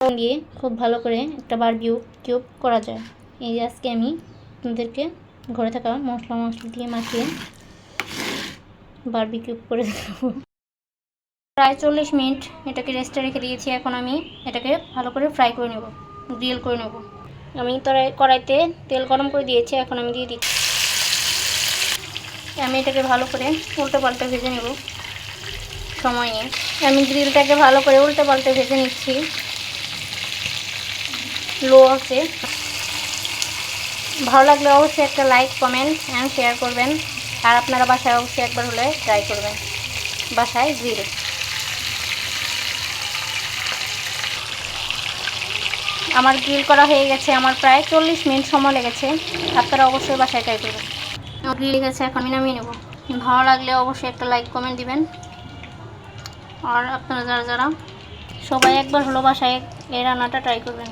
দিয়ে খুব ভালো করে একটা বারবিকিউ কিউব করা যায়। এই যে আজকে আমি আপনাদেরকে ঘরে থাকা মশলা দিয়ে মাখিয়ে বারবিকিউ করে দেখাবো। প্রায় 40 মিনিট এটাকে রেস্টে রেখে দিয়েছি। এখন আমি এটাকে ভালো করে ফ্রাই করে নেব, গ্রিল করে নেব। আমি কড়াইতে তেল গরম করে দিয়েছি, এখন আমি দিয়ে দিচ্ছি। আমি এটাকে ভালো করে উল্টে পাল্টে ভেজে নেব সময় নিয়ে। আমি গ্রিলটাকে ভালো করে উল্টে পাল্টে ভেজে নিচ্ছি লো আছে। ভালো লাগলে অবশ্যই একটা লাইক, কমেন্ট অ্যান্ড শেয়ার করবেন। আর আপনারা বাসায় অবশ্যই একবার হলে ট্রাই করবেন, বাসায় গ্রিল। আমার গ্রিল করা হয়ে গেছে, আমার প্রায় 40 মিনিট সময় লেগেছে। আপনারা অবশ্যই বাসায় ট্রাই করবেন। আমার গ্রিল গেছে, এখন আমি নামিয়ে নেব। ভালো লাগলে অবশ্যই একটা লাইক, কমেন্ট দিবেন। আর আপনারা যারা সবাই একবার হলো বাসায় এই রান্নাটা ট্রাই করবেন।